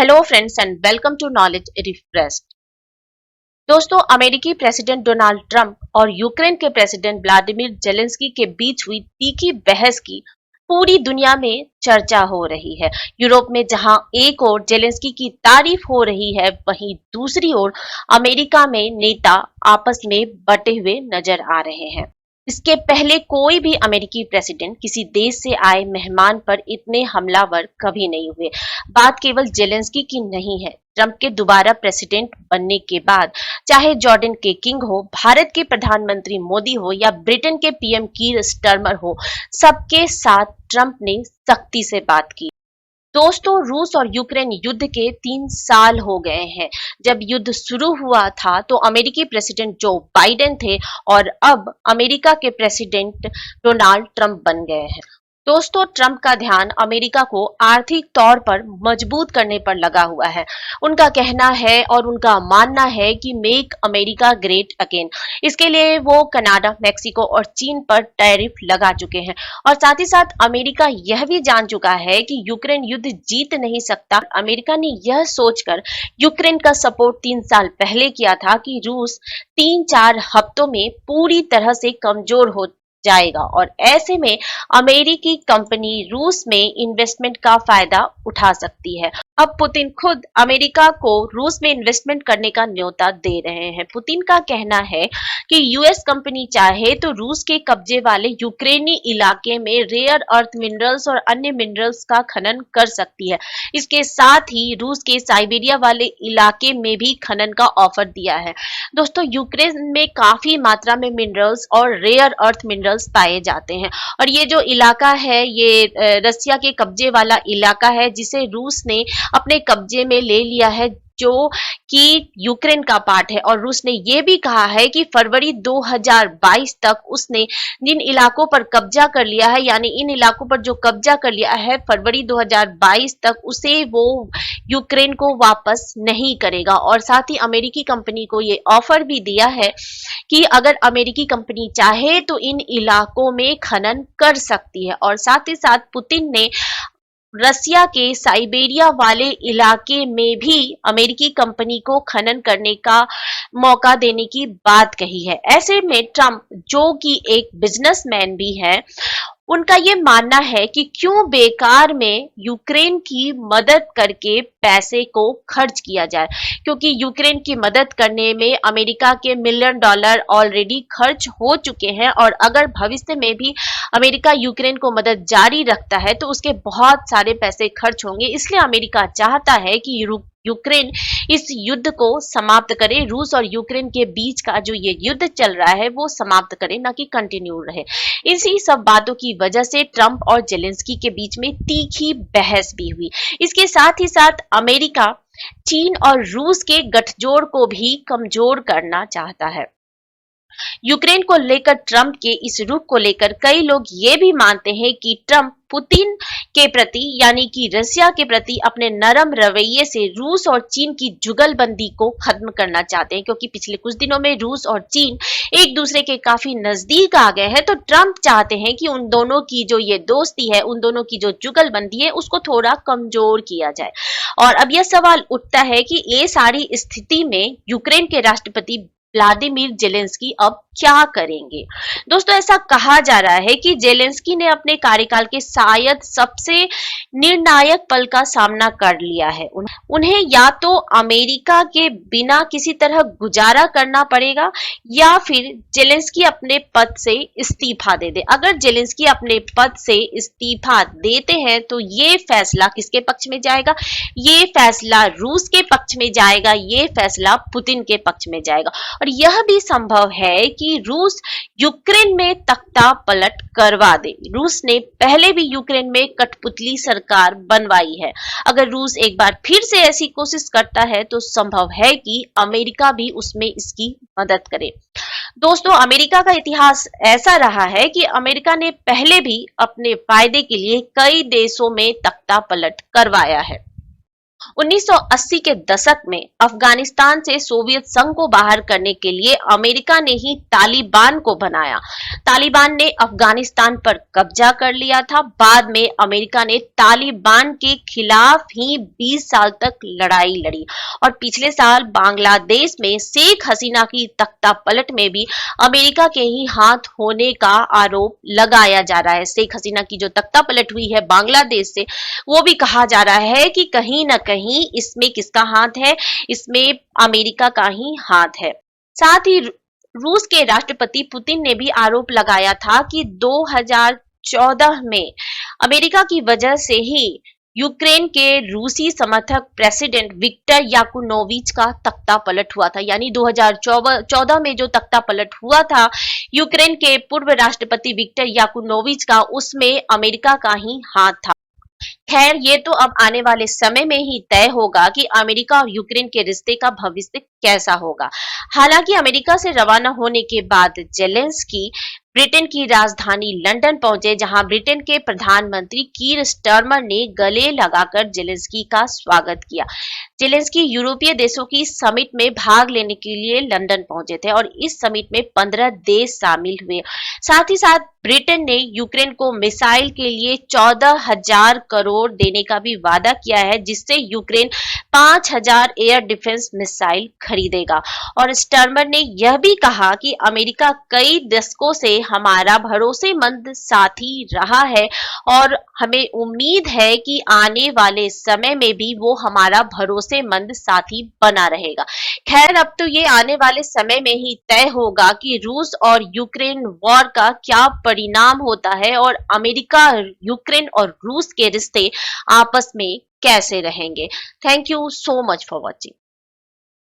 Hello friends and welcome to knowledge refresh. दोस्तों, अमेरिकी president Donald Trump और Ukraine के प्रेसिडेंट व्लादिमीर जेलेंस्की के बीच हुई तीखी बहस की पूरी दुनिया में चर्चा हो रही है। यूरोप में जहां एक ओर जेलेंस्की की तारीफ हो रही है, वहीं दूसरी ओर अमेरिका में नेता आपस में बटे हुए नजर आ रहे हैं। इसके पहले कोई भी अमेरिकी प्रेसिडेंट किसी देश से आए मेहमान पर इतने हमलावर कभी नहीं हुए। बात केवल जेलेंस्की की नहीं है। ट्रंप के दोबारा प्रेसिडेंट बनने के बाद चाहे जॉर्डन के किंग हो, भारत के प्रधानमंत्री मोदी हो या ब्रिटेन के पीएम कीर स्टारमर हो, सबके साथ ट्रंप ने सख्ती से बात की। दोस्तों, रूस और यूक्रेन युद्ध के 3 साल हो गए हैं। जब युद्ध शुरू हुआ था तो अमेरिकी प्रेसिडेंट जो बाइडेन थे और अब अमेरिका के प्रेसिडेंट डोनाल्ड ट्रंप बन गए हैं। दोस्तों, ट्रंप का ध्यान अमेरिका को आर्थिक तौर पर मजबूत करने पर लगा हुआ है। उनका कहना है और उनका मानना है कि मेक अमेरिका ग्रेट अगेन। इसके लिए वो कनाडा, मेक्सिको और चीन पर टैरिफ लगा चुके हैं और साथ ही साथ अमेरिका यह भी जान चुका है कि यूक्रेन युद्ध जीत नहीं सकता। अमेरिका ने यह सोचकर यूक्रेन का सपोर्ट 3 साल पहले किया था कि रूस 3-4 हफ्तों में पूरी तरह से कमजोर हो जाएगा और ऐसे में अमेरिकी कंपनी रूस में इन्वेस्टमेंट का फायदा उठा सकती है। अब पुतिन खुद अमेरिका को रूस में इन्वेस्टमेंट करने का न्योता दे रहे हैं। पुतिन का कहना है कि यूएस कंपनी चाहे तो रूस के कब्जे वाले यूक्रेनी इलाके में रेयर अर्थ मिनरल्स और अन्य मिनरल्स का खनन कर सकती है। इसके साथ ही रूस के साइबेरिया वाले इलाके में भी खनन का ऑफर दिया है। दोस्तों, यूक्रेन में काफी मात्रा में मिनरल्स और रेयर अर्थ मिनरल्स पाए जाते हैं और ये जो इलाका है ये रसिया के कब्जे वाला इलाका है, जिसे रूस ने अपने कब्जे में ले लिया है, जो कि यूक्रेन का पार्ट है। और रूस ने यह भी कहा है कि फरवरी 2022 तक उसने जिन इलाकों पर कब्जा कर लिया है, यानी इन इलाकों पर जो कब्जा कर लिया है फरवरी 2022 तक, उसे वो यूक्रेन को वापस नहीं करेगा। और साथ ही अमेरिकी कंपनी को ये ऑफर भी दिया है कि अगर अमेरिकी कंपनी चाहे तो इन इलाकों में खनन कर सकती है। और साथ ही साथ पुतिन ने रसिया के साइबेरिया वाले इलाके में भी अमेरिकी कंपनी को खनन करने का मौका देने की बात कही है। ऐसे में ट्रंप, जो कि एक बिजनेसमैन भी है, उनका ये मानना है कि क्यों बेकार में यूक्रेन की मदद करके पैसे को खर्च किया जाए, क्योंकि यूक्रेन की मदद करने में अमेरिका के $1 मिलियन ऑलरेडी खर्च हो चुके हैं और अगर भविष्य में भी अमेरिका यूक्रेन को मदद जारी रखता है तो उसके बहुत सारे पैसे खर्च होंगे। इसलिए अमेरिका चाहता है कि यूक्रेन इस युद्ध को समाप्त करे, रूस और यूक्रेन के बीच का जो ये युद्ध चल रहा है वो समाप्त करे, ना कि कंटिन्यू रहे। इसी सब बातों की वजह से ट्रंप और जेलेंस्की के बीच में तीखी बहस भी हुई। इसके साथ ही साथ अमेरिका चीन और रूस के गठजोड़ को भी कमजोर करना चाहता है। यूक्रेन को लेकर ट्रंप के इस रुख को लेकर कई लोग ये भी मानते हैं कि ट्रंप पुतिन के प्रति, यानी कि रसिया के प्रति अपने नरम रवैये से रूस और चीन की जुगलबंदी को खत्म करना चाहते हैं, क्योंकि पिछले कुछ दिनों में रूस और चीन एक दूसरे के काफी नजदीक आ गए हैं। तो ट्रंप चाहते हैं कि उन दोनों की जो ये दोस्ती है, उन दोनों की जो जुगलबंदी है, उसको थोड़ा कमजोर किया जाए। और अब यह सवाल उठता है कि ये सारी स्थिति में यूक्रेन के राष्ट्रपति व्लादिमीर जेलेंस्की अब क्या करेंगे। दोस्तों, ऐसा कहा जा रहा है कि जेलेंस्की ने अपने कार्यकाल के शायद सबसे निर्णायक पल का सामना कर लिया है। उन्हें या तो अमेरिका के बिना किसी तरह गुजारा करना पड़ेगा या फिर जेलेंस्की अपने पद से इस्तीफा दे दे। अगर जेलेंस्की अपने पद से इस्तीफा देते हैं तो ये फैसला किसके पक्ष में जाएगा? ये फैसला रूस के पक्ष में जाएगा, ये फैसला पुतिन के पक्ष में जाएगा। और यह भी संभव है कि रूस यूक्रेन में तख्ता पलट करवा दे। रूस ने पहले भी यूक्रेन में कठपुतली सरकार बनवाई है। अगर रूस एक बार फिर से ऐसी कोशिश करता है तो संभव है कि अमेरिका भी उसमें इसकी मदद करे। दोस्तों, अमेरिका का इतिहास ऐसा रहा है कि अमेरिका ने पहले भी अपने फायदे के लिए कई देशों में तख्ता पलट करवाया है। 1980 के दशक में अफगानिस्तान से सोवियत संघ को बाहर करने के लिए अमेरिका ने ही तालिबान को बनाया। तालिबान ने अफगानिस्तान पर कब्जा कर लिया था। बाद में अमेरिका ने तालिबान के खिलाफ ही 20 साल तक लड़ाई लड़ी और पिछले साल बांग्लादेश में शेख हसीना की तख्तापलट में भी अमेरिका के ही हाथ होने का आरोप लगाया जा रहा है। शेख हसीना की जो तख्तापलट हुई है बांग्लादेश से, वो भी कहा जा रहा है कि कहीं ना कहीं इसमें किसका हाथ है, इसमें अमेरिका का ही हाथ है। साथ ही रूस के राष्ट्रपति पुतिन ने भी आरोप लगाया था कि 2014 में अमेरिका की वजह से ही यूक्रेन के रूसी समर्थक प्रेसिडेंट विक्टर याकुनोविच का तख्ता पलट हुआ था। यानी 2014 में जो तख्ता पलट हुआ था यूक्रेन के पूर्व राष्ट्रपति विक्टर याकुनोविच का, उसमें अमेरिका का ही हाथ था। खैर, ये तो अब आने वाले समय में ही तय होगा कि अमेरिका और यूक्रेन के रिश्ते का भविष्य कैसा होगा। हालांकि अमेरिका से रवाना होने के बाद जेलेंस्की ब्रिटेन की राजधानी लंदन पहुंचे, जहां ब्रिटेन के प्रधानमंत्री कीर स्टारमर ने गले लगाकर जेलेंस्की का स्वागत किया। जेलेंस्की यूरोपीय देशों की समिट में भाग लेने के लिए लंदन पहुंचे थे और इस समिट में 15 देश शामिल हुए। साथ ही साथ ब्रिटेन ने यूक्रेन को मिसाइल के लिए 14,000 करोड़ देने का भी वादा किया है, जिससे यूक्रेन 5,000 एयर डिफेंस मिसाइल खरीदेगा। और स्टर्मर ने यह भी कहा कि अमेरिका कई दशकों से हमारा भरोसेमंद साथी रहा है और हमें उम्मीद है कि आने वाले समय में भी वो हमारा भरोसेमंद साथी बना रहेगा। खैर, अब तो ये आने वाले समय में ही तय होगा कि रूस और यूक्रेन वॉर का क्या परिणाम होता है और अमेरिका, यूक्रेन और रूस के रिश्ते आपस में कैसे रहेंगे। Thank you so much for watching.